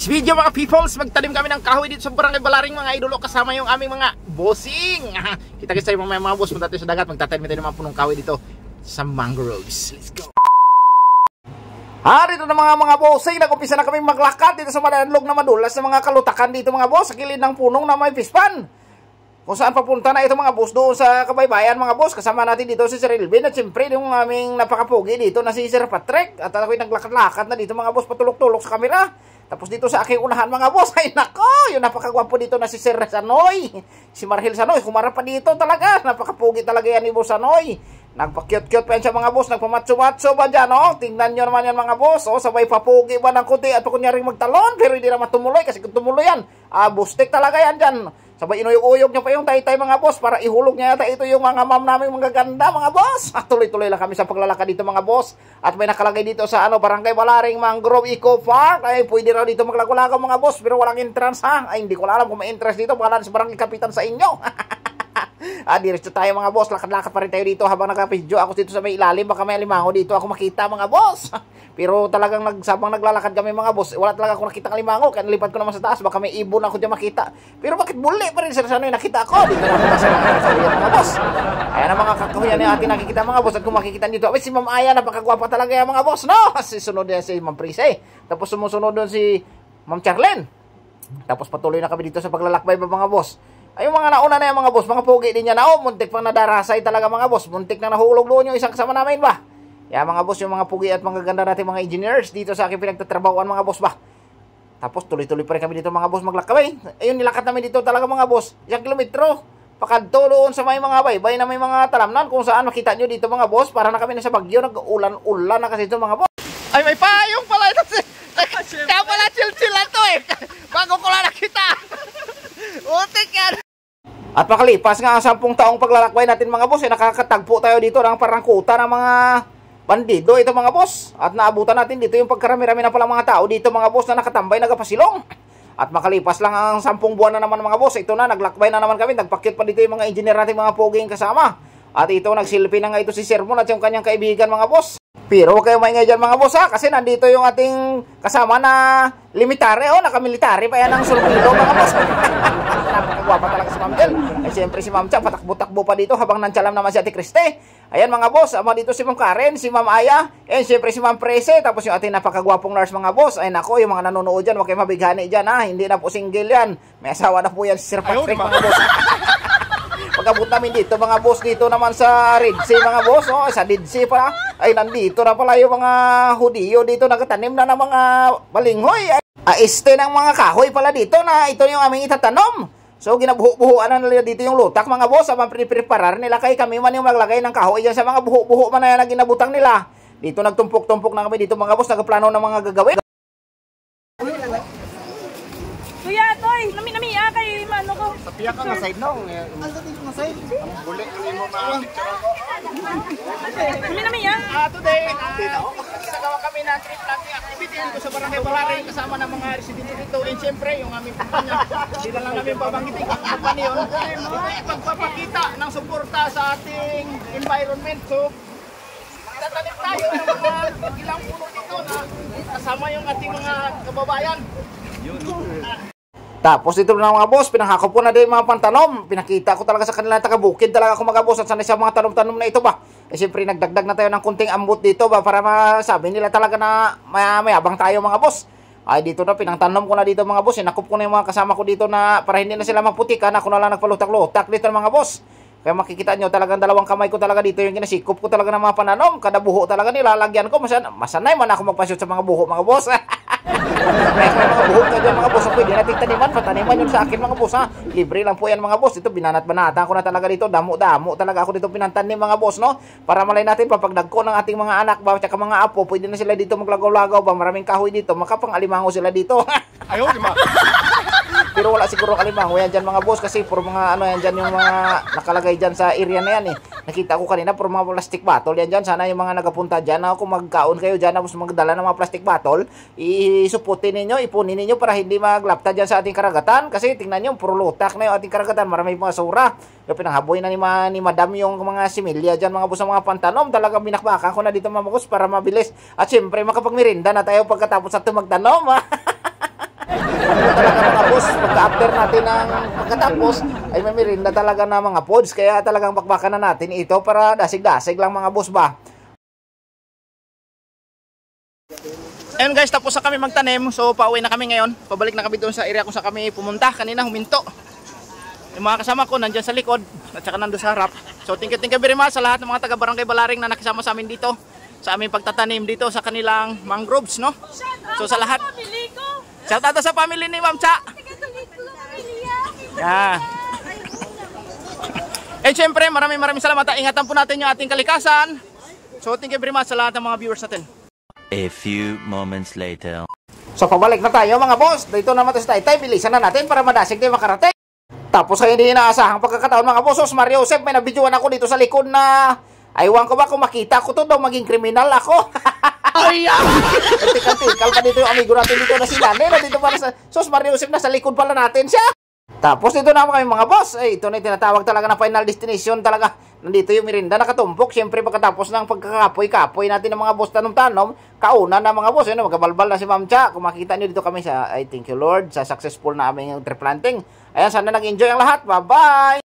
Video mga peoples, magtanim kami ng kahoy dito sa Barangay Balaring mga idolo, kasama yung aming mga bossing. Kita guys tayo mga boss, punta tayo sa dagat, magtatanim tayo ng mga punong kahoy dito sa mangroves. Let's go. Dito na mga bossing, nag-umpisa na kami maglakad dito sa malalog na madulas na mga kalutakan dito mga boss, sa kilid ng punong na may pispan. Kung saan papunta na ito mga boss, doon sa Kabaybayan mga boss. Kasama natin dito si Sir Elvin at siyempre yung aming napakapugi dito na si Sir Patrick. At ako'y naglakad-lakad na dito mga boss, patulok-tulok sa kamera. Tapos dito sa aking unahan mga boss, ay nako, yung napakagwapo dito na si Sir Sanoy. Si Marhil Sanoy, humarap pa dito talaga. Napakapugi talaga yan ni Boss Sanoy. Nagpa-cute-cute pa yan siya mga boss, nagpamatso-matso ba dyan, oh? Tingnan nyo naman yan mga boss, oh, sabay papugi ba ng kuti at kunyaring magtalon, pero hindi naman tumuloy, kasi kung tumuloy yan, bustik talaga yan dyan. Sabay inuyog-uyog niya pa yung tay-tay mga boss, para ihulog niya yata ito yung mga ma'am namin mga ganda mga boss. Tuloy-tuloy lang kami sa paglalakad dito mga boss, at may nakalagay dito sa Barangay Balaring Mangrove Eco Park, ay pwede raw dito maglago-lago mga boss, pero walang entrance ha, ay hindi ko alam kung may entrance dito, baka sa barangay kapitan sa inyo. Diretso tayo mga boss, lakad-lakad pa rin tayo dito habang nagka-video ako dito sa may ilalim, baka may alimango dito ako makita mga boss. Pero talagang sabang naglalakad kami mga boss, wala talaga ako nakita ng alimango, kaya nalipad ko naman sa taas, baka may ibon ako dyan makita. Pero bakit buli pa rin Sir Sanoy nakita ako? Dito na ako sa mga boss. Ayan ang mga kakahuyan na ating nakikita mga boss, at kung makikita dito, si Ma'am Aya, napakagwapa talaga yan mga boss, no? Sunod yan si Ma'am Prise, tapos sumusunod doon si Ma'am Charlene. Tapos patuloy na kami dito sa paglalakbay mga boss. Ay yung mga nauna na yung mga boss, mga pogi din yan na, muntik pang nadarasay talaga mga boss, muntik na nahulog doon yung isang kasama namin ba. Kaya mga boss, yung mga pugi at mga ganda natin mga engineers dito sa aking pinagtatrabahoan mga boss ba. Tapos tuloy-tuloy pa rin kami dito mga boss maglakbay. Ayun, nilakad namin dito talaga mga boss, 1 kilometro. Pakadto doon sa may mga baybay na may mga talamnan kung saan makita nyo dito mga boss, para na kami nasa Bagyo, nag-ulan-ulan na kasi ito mga boss. Ay may payong pala ito. Kaya pala chill-chillan to eh. Bago ko lang nakita. Utik yan. At makalipas nga ang 10 taong paglalakbay natin mga boss, nakakatagpo tayo dito ng parangkuta ng mga bandido ito mga boss. At naabutan natin dito yung pagkarami-rami na pala mga tao dito mga boss na nakatambay, nagapasilong. At makalipas lang ang 10 buwan na naman mga boss, ito na, naglakbay na naman kami, nagpakyut pa dito yung mga engineer natin mga poging kasama. At ito, nagsilpi na nga ito si Sermon at yung kanyang kaibigan mga boss. Pero huwag kayo maingay dyan mga boss ha, kasi nandito yung ating kasama na limitary, nakamilitary pa yan ang sulpilo mga boss. Napakagwapa talaga si Ma'am Jel. Ay siyempre si Ma'am Chang, patakbo-takbo pa dito habang nantsalam naman si Ate Kriste. Ayan mga boss, ama dito si Ma'am Karen, si Ma'am Aya, and siyempre si Ma'am Prese, tapos yung ating napakagwapong nurse mga boss. Ay nako, yung mga nanonood dyan, huwag kayo mabighani dyan ha, hindi na po single yan. May asawa na po yan si Sir Patrick mga boss. Pagkabot namin dito mga boss, dito naman sa Red Sea mga boss, sa Red Sea pala, ay nandito na pala yung mga Hudiyo dito, nagtanim na ng mga balinghoy. Este ng mga kahoy pala dito na ito yung aming itatanom. So ginabuho-buhuan na nila dito yung lutak mga boss, habang pre-preparar nila kay kami man yung maglagay ng kahoy dyan sa mga buho-buho man na yan na ginabutang nila. Dito nagtumpok-tumpok na kami dito mga boss, nagplano ng mga gagawin. Kuya, toy, nami kay mano ko. Sapiya ka na side nong. Ano dito na side? Buli mo ma picture ko. Nami ya. Today, nagsagawa kami ng trip planting activity dito sa Barangay Balaring kasama ng mga residente dito. And siyempre, yung aming kumpanya, hindi na lang namin babanggitin kung ano yun. Ito ay pagpapakita ng suporta sa ating environment. So, tatanim tayo ng mga ilang puno dito na kasama yung ating mga kababayan. Tapos dito na mga boss, pinanghakop ko na din mga pantanom. Pinakita ko talaga sa kanila, taga-bukid talaga ako mga boss at sanay sa mga tanom-tanom na ito ba. Eh siyempre nagdagdag na tayo ng kunting ambot dito ba, para masabi nila talaga na mayabang tayo mga boss. Ay dito na, pinangtanom ko na dito mga boss. Sinakop ko na yung mga kasama ko dito na para hindi na sila maputikan. Ako na lang nagpalutak-lutak dito mga boss. Kaya makikita nyo talagang dalawang kamay ko talaga dito yung ginasikop ko talaga ng mga pananom. Kada buho talaga nilalagyan ko. Masanay man ako magpashoot sa mga buho mga boss. May mga buho ka dyan mga boss, pwede natin taniman, pataniman yun sa akin mga boss ha. Libre lang po yan mga boss. Ito binanat-banatan ko na talaga dito, damo-damo talaga ako dito pinantanim mga boss, no? Para malay natin papagdagko ng ating mga anak ba, tsaka mga apo, pwede na sila dito maglagaw-lagaw ba, maraming kahoy dito, makapang-alimango sila dito. Ayaw, di ma. Pero wala siguro kalimango yan dyan mga boss, kasi puro mga yan dyan yung mga nakalagay dyan sa area na yan eh. Nakita ko kanina puro mga plastic bottle yan dyan. Sana yung mga nagapunta dyan, kung magkaon kayo dyan tapos magdala ng mga plastic bottle, isuputin ninyo, ipunin ninyo para hindi maglapta dyan sa ating karagatan. Kasi tingnan nyo, puro lutak na yung ating karagatan, marami mga sura. Yung pinanghaboy na ni madam yung mga similya dyan mga boss sa mga pantanom. Talagang binakbakan ko na dito mga boss para mabilis. At syempre makapagmirinda na tayo pagkatapos natin magtanom. pagka-after natin ng pagkatapos, ay may merinda talaga na mga pods. Kaya talagang bakbakan na natin ito para dasig-dasig lang mga boss ba. Ayun guys, tapos na kami magtanim. So pauwi na kami ngayon. Pabalik na kami doon sa area kung saan kami pumunta. Kanina huminto. Yung mga kasama ko nandyan sa likod at saka nandun sa harap. So thank you very much sa lahat ng mga taga Barangay Balaring na nakisama sa amin dito sa aming pagtatanim dito sa kanilang mangroves, no? So sa lahat, shout out sa family ni Ma'am Cha. Yeah. And syempre, maraming salamat. Ingatan po natin yung ating kalikasan. So thank you very much sa lahat ng mga viewers natin. A few moments later. So pabalik na tayo mga boss. Dito naman tayo sa Taytay. Bilisan na natin para madasig tayo makarating. Tapos ay hindi inaasahang pagkakataon mga boss. Mario Joseph, may nabidyoan ako dito sa likod na aywan ko ba kung makita ko to daw maging kriminal ako. Ay, tikal pa dito yung amigo natin dito na si Lani. Dito para sa Sos Mario Joseph, nasa likod pala natin siya. Tapos dito naman kami mga boss. Ay, ito na yung tinatawag talaga na final destination talaga. Nandito yung merinda nakatumpok. Siyempre pagkatapos ng pagkakapoy-kapoy natin ng mga boss tanom-tanom, kauna na mga boss. Yun, magkabalbal na si Ma'am Cha. Kung makita nyo dito kami sa, I thank you Lord, sa successful na aming tree planting. Ayan, sana nag-enjoy ang lahat. Bye-bye!